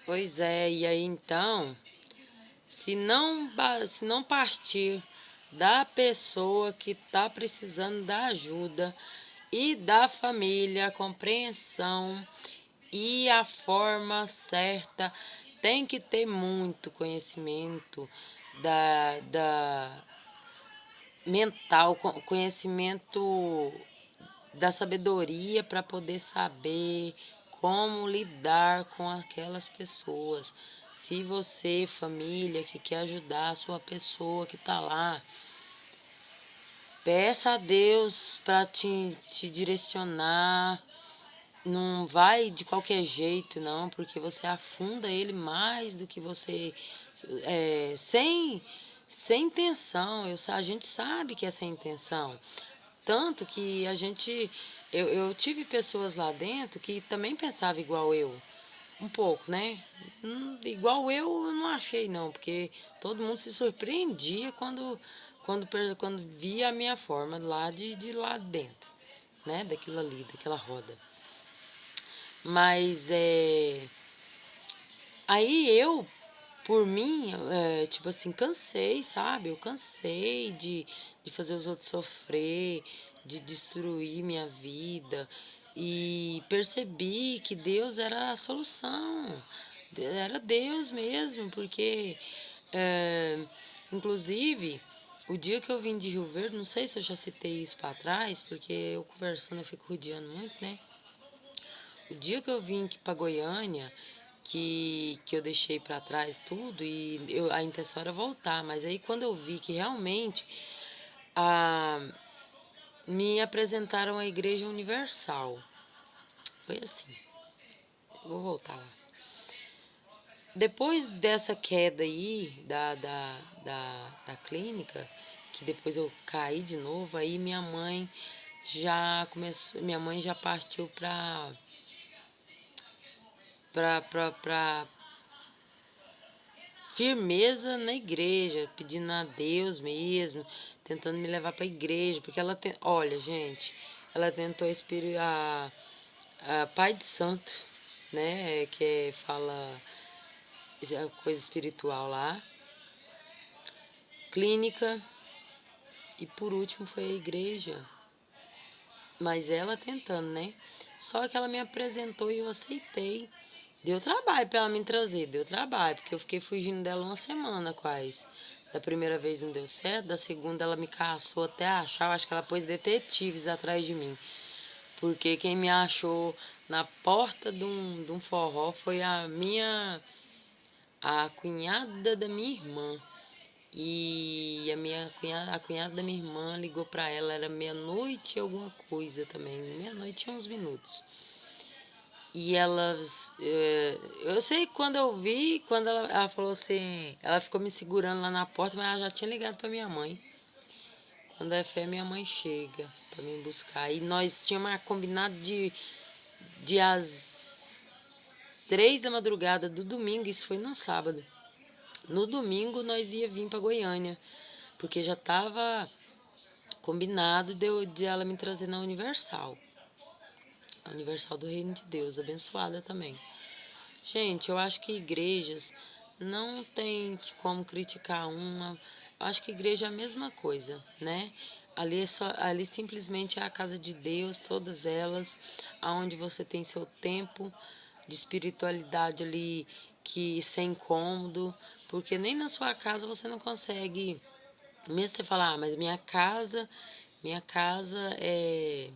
Pois é, e aí então, se não partir da pessoa que está precisando da ajuda e da família, a compreensão e a forma certa, tem que ter muito conhecimento da mental, conhecimento da sabedoria para poder saber como lidar com aquelas pessoas. Se você, família, que quer ajudar a sua pessoa que está lá, peça a Deus para te direcionar. Não vai de qualquer jeito, não, porque você afunda ele mais do que você. Sem intenção. A gente sabe que é sem intenção. Tanto que a gente. Eu tive pessoas lá dentro que também pensavam igual eu. Um pouco, né? Igual eu não achei, não, porque todo mundo se surpreendia quando via a minha forma lá de lá dentro, né? Daquilo ali, daquela roda. Mas aí eu, por mim, tipo assim, cansei, sabe? Eu cansei de fazer os outros sofrer, de destruir minha vida. E percebi que Deus era a solução. Era Deus mesmo, porque, é, inclusive, o dia que eu vim de Rio Verde, não sei se eu já citei isso para trás, porque eu conversando eu fico rodeando muito, né? O dia que eu vim aqui para Goiânia, que eu deixei para trás tudo e a intenção era voltar, mas aí quando eu vi que realmente a, me apresentaram a Igreja Universal, foi assim, vou voltar lá. Depois dessa queda aí da clínica, que depois eu caí de novo, aí minha mãe já partiu para firmeza na igreja, pedindo a Deus mesmo, tentando me levar para a igreja, porque olha, gente, ela tentou a Pai de Santo, né, fala coisa espiritual lá, clínica e por último foi a igreja. Mas ela tentando, né? Só que ela me apresentou e eu aceitei. Deu trabalho para ela me trazer, deu trabalho, porque eu fiquei fugindo dela uma semana quase. Da primeira vez não deu certo, da segunda ela me caçou até achar, eu acho que ela pôs detetives atrás de mim. Porque quem me achou na porta de um forró foi a cunhada da minha irmã. E a cunhada da minha irmã ligou para ela, era meia-noite e alguma coisa também, meia-noite e uns minutos. E elas. Eu sei que quando eu vi, quando ela falou assim, ela ficou me segurando lá na porta, mas ela já tinha ligado para minha mãe. Quando é fé, minha mãe chega para me buscar. E nós tínhamos combinado de às 3 da madrugada do domingo, isso foi no sábado. No domingo nós ia vir para Goiânia, porque já estava combinado de ela me trazer na Universal. A Universal do Reino de Deus, abençoada também. Gente, eu acho que igrejas não tem como criticar uma. Eu acho que igreja é a mesma coisa, né? Ali simplesmente é a casa de Deus, todas elas, aonde você tem seu tempo de espiritualidade ali que sem incômodo, porque nem na sua casa você não consegue, mesmo você falar, mas minha casa é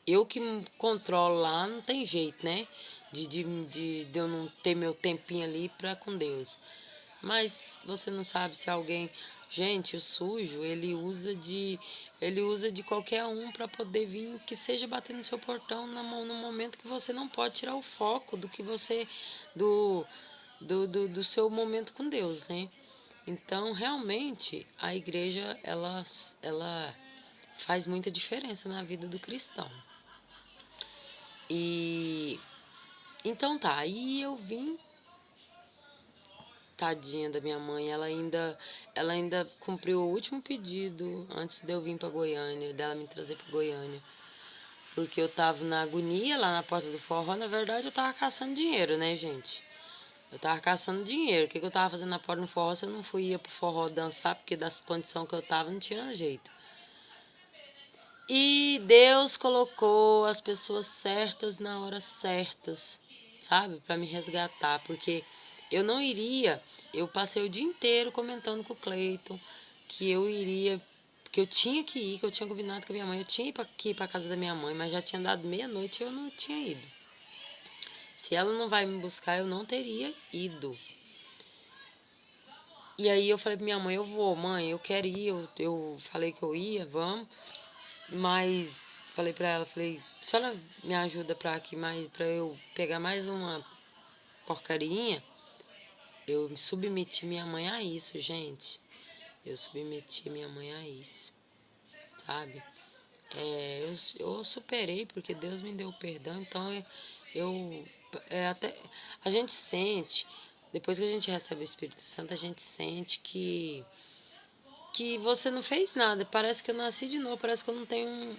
eu que controlo lá, não tem jeito, né? De eu não ter meu tempinho ali pra com Deus. Mas você não sabe se alguém. Gente, o sujo, ele usa de qualquer um para poder vir, que seja bater no seu portão no momento que você não pode tirar o foco do que você. Do, do seu momento com Deus, né? Então, realmente, a igreja, ela faz muita diferença na vida do cristão. E então tá, aí eu vim, tadinha da minha mãe, ela ainda cumpriu o último pedido antes de eu vir para Goiânia, dela me trazer para Goiânia, porque eu tava na agonia lá na porta do forró. Na verdade, eu tava caçando dinheiro, né, gente? Eu tava caçando dinheiro. O que eu tava fazendo na porta do forró se eu não ia pro forró dançar, porque das condições que eu tava não tinha jeito. E Deus colocou as pessoas certas na hora certas, sabe? Para me resgatar, porque eu não iria. Eu passei o dia inteiro comentando com o Cleiton que eu iria, que eu tinha que ir, que eu tinha combinado com a minha mãe. Eu tinha que ir para casa da minha mãe, mas já tinha dado meia-noite e eu não tinha ido. Se ela não vai me buscar, eu não teria ido. E aí eu falei pra minha mãe, eu vou, mãe, eu quero ir, eu falei que eu ia, vamos. Mas falei pra ela, falei, se ela me ajuda pra aqui mais, pra eu pegar mais uma porcaria, eu me submeti minha mãe a isso, gente. Eu submeti minha mãe a isso, sabe? Eu superei porque Deus me deu perdão, então até a gente sente, depois que a gente recebe o Espírito Santo, a gente sente que você não fez nada. Parece que eu nasci de novo, parece que eu não tenho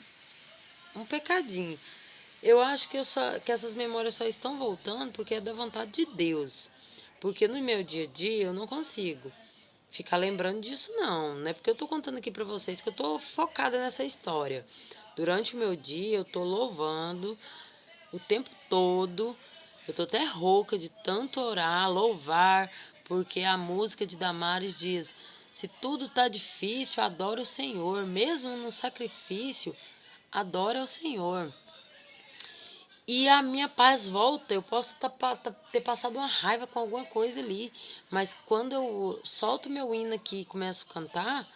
um pecadinho. Eu acho que essas memórias só estão voltando porque é da vontade de Deus. Porque no meu dia a dia eu não consigo ficar lembrando disso, não. Não é porque eu estou contando aqui para vocês que eu estou focada nessa história. Durante o meu dia eu estou louvando o tempo todo. Eu estou até rouca de tanto orar, louvar, porque a música de Damares diz: se tudo está difícil, adore o Senhor. Mesmo no sacrifício, adore ao Senhor. E a minha paz volta. Eu posso ter passado uma raiva com alguma coisa ali, mas quando eu solto meu hino aqui e começo a cantar,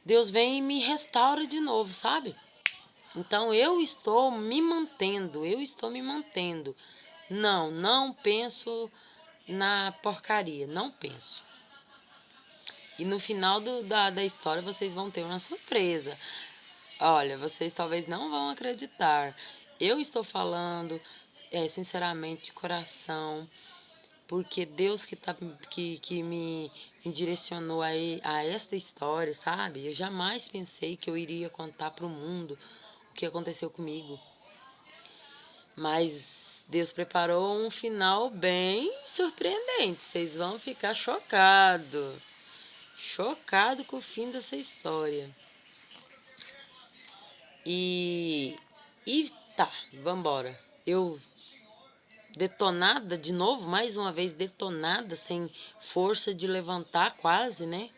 Deus vem e me restaura de novo, sabe? Então eu estou me mantendo, eu estou me mantendo. Não penso na porcaria, não penso. E no final da história vocês vão ter uma surpresa. Olha, vocês talvez não vão acreditar. Eu estou falando, sinceramente, de coração, porque Deus que me direcionou a esta história, sabe? Eu jamais pensei que eu iria contar para o mundo o que aconteceu comigo. Mas Deus preparou um final bem surpreendente. Vocês vão ficar chocados. Chocado com o fim dessa história. E, e tá, vambora. Eu detonada de novo, mais uma vez detonada, sem força de levantar quase, né?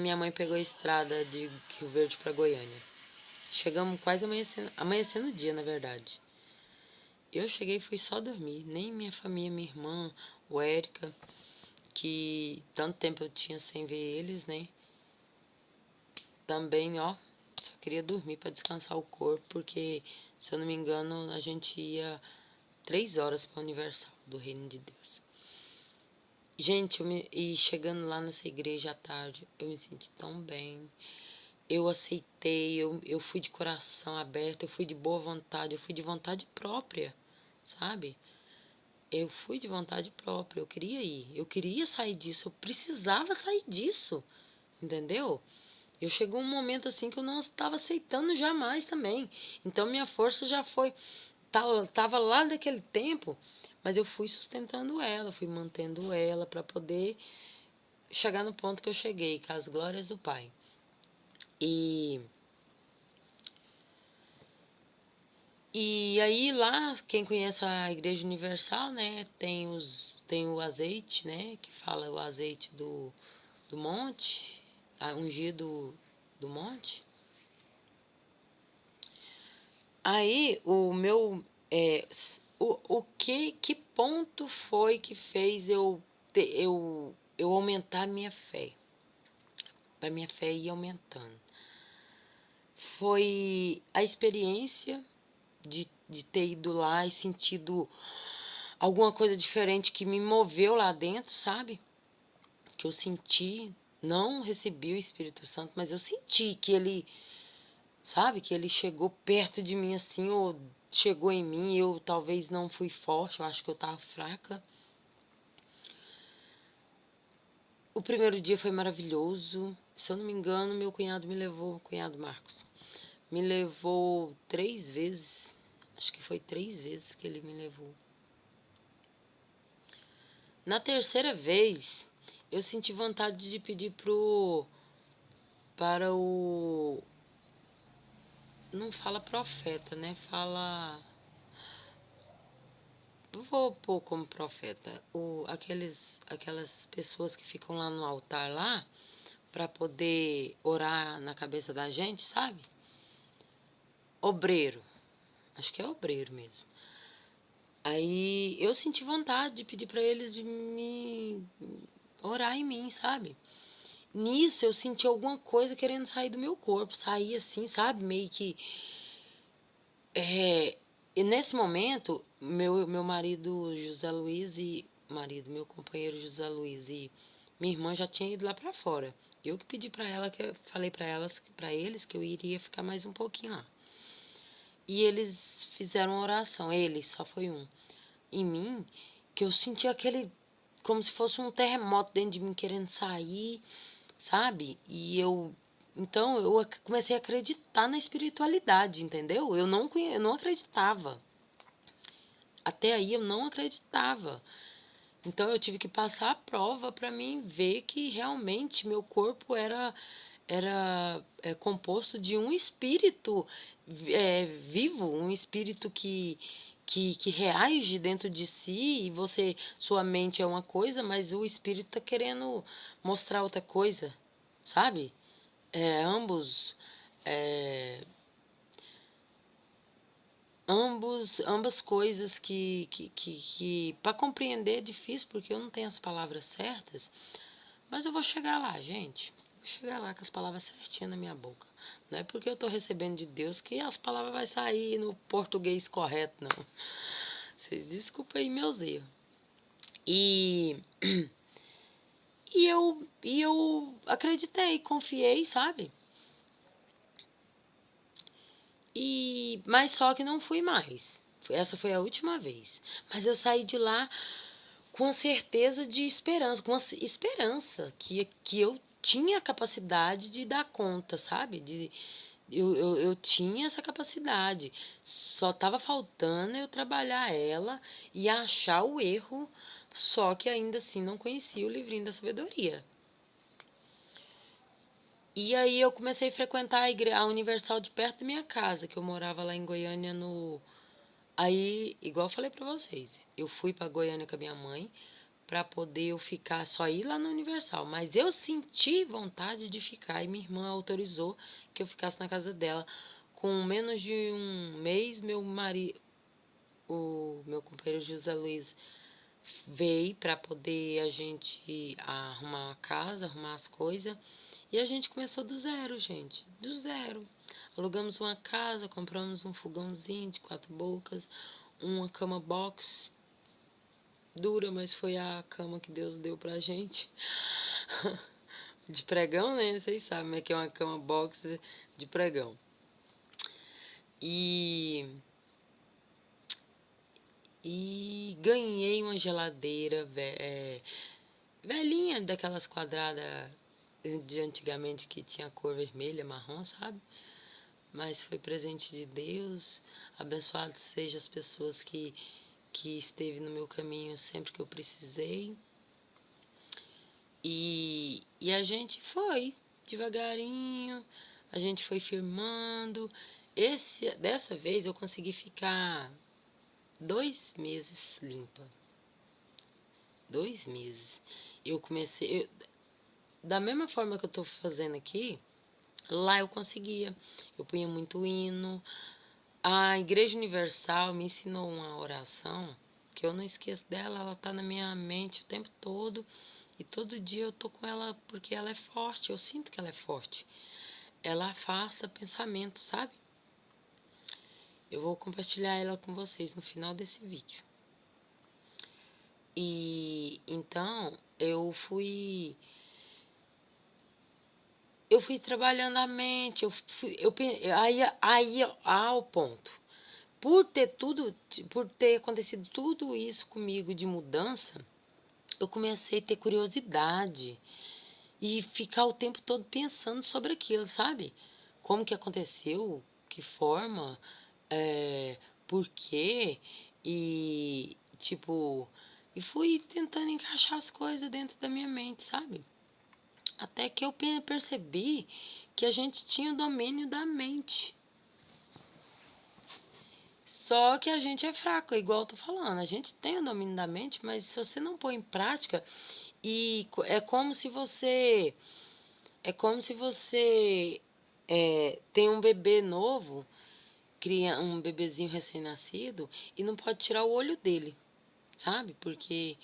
Minha mãe pegou a estrada de Rio Verde para Goiânia. Chegamos quase amanhecendo o dia, na verdade. Eu cheguei e fui só dormir. Nem minha família, minha irmã, o Érica, que tanto tempo eu tinha sem ver eles, né? Também, ó, só queria dormir para descansar o corpo, porque, se eu não me engano, a gente ia 3 horas para o Universal do Reino de Deus. Gente, e chegando lá nessa igreja à tarde, eu me senti tão bem. Eu aceitei, eu fui de coração aberto, eu fui de boa vontade, eu fui de vontade própria, sabe? Eu fui de vontade própria, eu queria ir, eu queria sair disso, eu precisava sair disso, entendeu? Eu chegou um momento assim que eu não estava aceitando jamais também. Então minha força já foi, tava lá daquele tempo, mas eu fui sustentando ela, fui mantendo ela para poder chegar no ponto que eu cheguei, com as glórias do Pai. E aí lá, quem conhece a Igreja Universal, né, tem o azeite, né, que fala o azeite do monte, ungido do monte. Aí o meu, o que ponto foi que fez eu aumentar a minha fé? Para minha fé ir aumentando. Foi a experiência de ter ido lá e sentido alguma coisa diferente que me moveu lá dentro, sabe? Que eu senti, não recebi o Espírito Santo, mas eu senti que ele, sabe? Que ele chegou perto de mim assim, ou chegou em mim, eu talvez não fui forte, eu acho que eu tava fraca. O primeiro dia foi maravilhoso. Se eu não me engano, meu cunhado me levou, o cunhado Marcos, Me levou 3 vezes. Acho que foi 3 vezes que ele me levou. Na terceira vez, eu senti vontade de pedir para o... Não fala profeta, né? Fala... Vou pôr como profeta. Aquelas pessoas que ficam lá no altar lá, para poder orar na cabeça da gente, sabe? Obreiro. Acho que é obreiro mesmo. Aí eu senti vontade de pedir para eles me orar em mim, sabe? Nisso eu senti alguma coisa querendo sair do meu corpo, sair assim, sabe? Meio que. E nesse momento, meu marido José Luiz meu companheiro José Luiz e minha irmã já tinha ido lá para fora. Eu que pedi para ela, que eu falei para eles que eu iria ficar mais um pouquinho lá. E eles fizeram uma oração, ele só foi um, em mim, que eu senti aquele, como se fosse um terremoto dentro de mim querendo sair, sabe? Então eu comecei a acreditar na espiritualidade, entendeu? Eu não acreditava. Até aí eu não acreditava. Então eu tive que passar a prova para mim ver que realmente meu corpo era composto de um espírito vivo, um espírito que reage dentro de si e sua mente é uma coisa, mas o espírito está querendo mostrar outra coisa, sabe? Ambas coisas que para compreender é difícil porque eu não tenho as palavras certas, mas eu vou chegar lá, gente. Vou chegar lá com as palavras certinhas na minha boca. Não é porque eu estou recebendo de Deus que as palavras vão sair no português correto, não. Vocês desculpem aí meus erros. E, e eu acreditei, confiei, sabe? Mas só que não fui mais. Essa foi a última vez. Mas eu saí de lá com a certeza de esperança, com a esperança que eu tinha a capacidade de dar conta, sabe? Eu tinha essa capacidade. Só estava faltando eu trabalhar ela e achar o erro, só que ainda assim não conhecia o livrinho da sabedoria. E aí eu comecei a frequentar a Universal de perto da minha casa, que eu morava lá em Goiânia no... Aí, igual eu falei pra vocês, eu fui pra Goiânia com a minha mãe pra poder eu ficar, só ir lá no Universal. Mas eu senti vontade de ficar e minha irmã autorizou que eu ficasse na casa dela. Com menos de um mês, o meu companheiro José Luiz veio para poder a gente arrumar a casa, arrumar as coisas. E a gente começou do zero, gente. Do zero. Alugamos uma casa, compramos um fogãozinho de 4 bocas, uma cama box. Dura, mas foi a cama que Deus deu pra gente. De pregão, né? Vocês sabem que é uma cama box de pregão. E ganhei uma geladeira velhinha, daquelas quadradas de antigamente que tinha cor vermelha, marrom, sabe? Mas foi presente de Deus. Abençoado sejam as pessoas que esteve no meu caminho sempre que eu precisei. E a gente foi devagarinho, a gente foi firmando. Dessa vez eu consegui ficar 2 meses limpa. 2 meses. Eu comecei. Da mesma forma que eu tô fazendo aqui, lá eu conseguia. Eu punha muito hino. A Igreja Universal me ensinou uma oração que eu não esqueço dela, ela tá na minha mente o tempo todo. E todo dia eu tô com ela porque ela é forte, eu sinto que ela é forte. Ela afasta pensamento, sabe? Eu vou compartilhar ela com vocês no final desse vídeo. E então eu fui trabalhando a mente, aí ao ponto. Por ter acontecido tudo isso comigo de mudança, eu comecei a ter curiosidade e ficar o tempo todo pensando sobre aquilo, sabe? Como que aconteceu? que forma, por quê, e tipo, e fui tentando encaixar as coisas dentro da minha mente, sabe? Até que eu percebi que a gente tinha o domínio da mente. Só que a gente é fraco, é igual eu tô falando. A gente tem o domínio da mente, mas se você não põe em prática, é como se você. É como se você tem um bebê novo, cria um bebezinho recém-nascido e não pode tirar o olho dele, sabe? Porque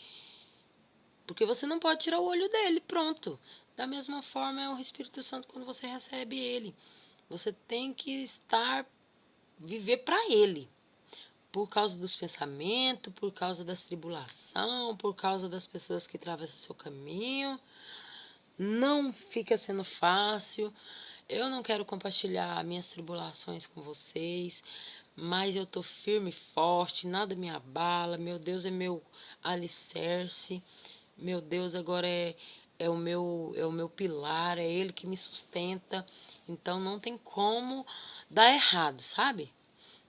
você não pode tirar o olho dele, pronto. Da mesma forma é o Espírito Santo quando você recebe ele. Você tem que viver para ele. Por causa dos pensamentos, por causa das tribulações, por causa das pessoas que atravessam seu caminho. Não fica sendo fácil. Eu não quero compartilhar minhas tribulações com vocês, mas eu tô firme e forte, nada me abala. Meu Deus é meu alicerce. Meu Deus agora é o meu pilar, é ele que me sustenta. Então não tem como dar errado, sabe?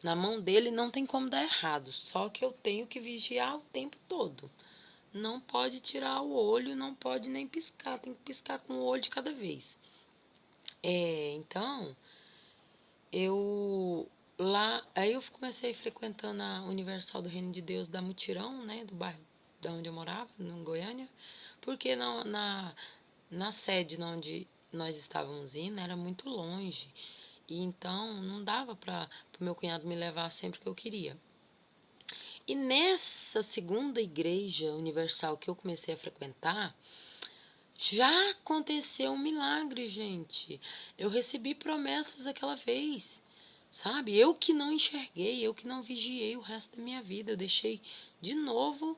Na mão dele não tem como dar errado, só que eu tenho que vigiar o tempo todo. Não pode tirar o olho, não pode nem piscar, tem que piscar com o olho de cada vez. Então, aí eu comecei frequentando a Universal do Reino de Deus da Mutirão, né, do bairro da onde eu morava, em Goiânia, porque na sede onde nós estávamos indo era muito longe, e então não dava para o meu cunhado me levar sempre que eu queria. E nessa segunda igreja universal que eu comecei a frequentar, já aconteceu um milagre, gente. Eu recebi promessas aquela vez, sabe? Eu que não enxerguei, eu que não vigiei o resto da minha vida. Eu deixei de novo,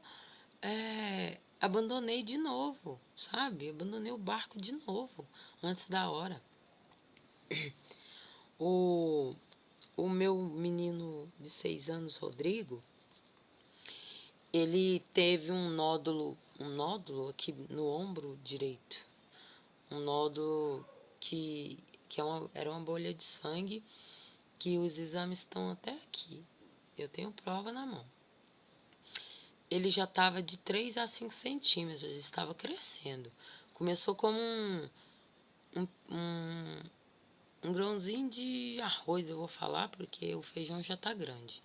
abandonei de novo, sabe? Abandonei o barco de novo, antes da hora. O, o meu menino de 6 anos, Rodrigo, ele teve um nódulo aqui no ombro direito. Um nódulo que era uma bolha de sangue, que os exames estão até aqui. Eu tenho prova na mão. Ele já estava de 3 a 5 centímetros, estava crescendo. Começou como um grãozinho de arroz, eu vou falar, porque o feijão já está grande.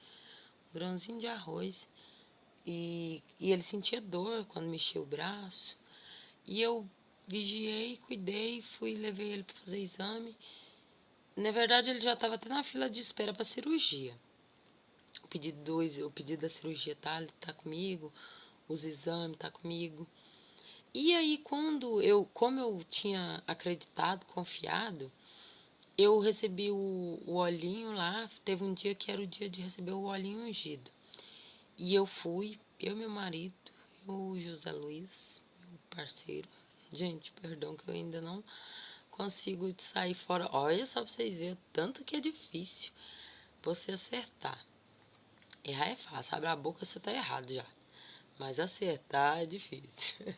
Um grãozinho de arroz. E ele sentia dor quando mexia o braço. E eu vigiei, cuidei, levei ele para fazer exame. Na verdade, ele já estava até na fila de espera para cirurgia. O pedido da cirurgia tá comigo, os exames tá comigo. E aí, como eu tinha acreditado, confiado, eu recebi o olhinho lá. Teve um dia que era o dia de receber o olhinho ungido. E eu fui, eu e meu marido, o José Luiz, meu parceiro. Gente, perdão que eu ainda não consigo sair fora. Olha só pra vocês verem o tanto que é difícil você acertar. Errar é fácil, abre a boca você tá errado já. Mas acertar é difícil.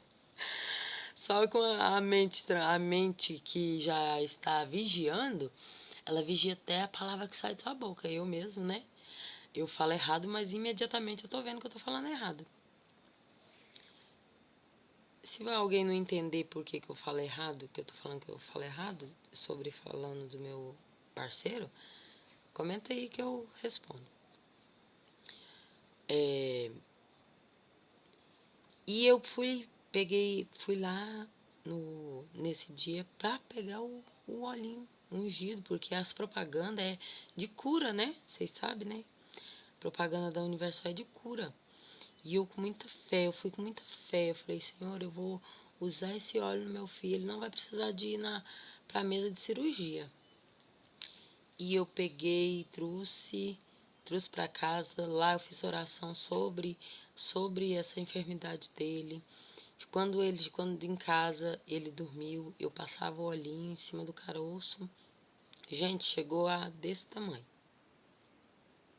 Só com a mente que já está vigiando, ela vigia até a palavra que sai de sua boca. Eu mesmo, né? Eu falo errado, mas imediatamente eu tô vendo que eu tô falando errado. Se alguém não entender por que eu falo errado, que eu tô falando que eu falo errado, falando do meu parceiro, comenta aí que eu respondo. E eu fui lá nesse dia pra pegar o olhinho ungido, porque as propagandas é de cura, né? Vocês sabem, né? Propaganda da Universal é de cura. E eu com muita fé, eu fui com muita fé. Eu falei, Senhor, eu vou usar esse óleo no meu filho, ele não vai precisar de ir pra mesa de cirurgia. E eu peguei e trouxe para casa. Lá eu fiz oração sobre essa enfermidade dele. Quando em casa ele dormiu, eu passava o olhinho em cima do caroço. Gente, chegou a desse tamanho.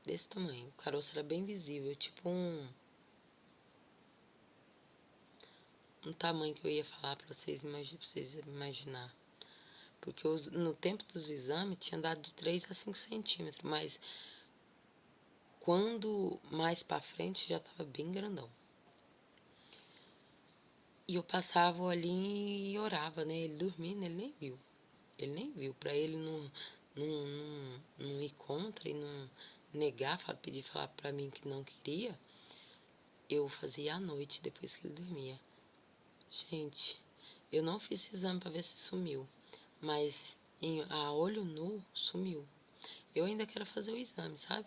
Desse tamanho. O caroço era bem visível, tipo um tamanho que eu ia falar para vocês imaginar. porque no tempo dos exames tinha dado de 3 a 5 centímetros, mas quando mais pra frente já tava bem grandão. E eu passava ali e orava, né? Ele dormindo, ele nem viu. Ele nem viu. Pra ele não ir contra e não negar, pedir falar pra mim que não queria, eu fazia à noite, depois que ele dormia. Gente, eu não fiz esse exame pra ver se sumiu, mas a olho nu sumiu. Eu ainda quero fazer o exame, sabe?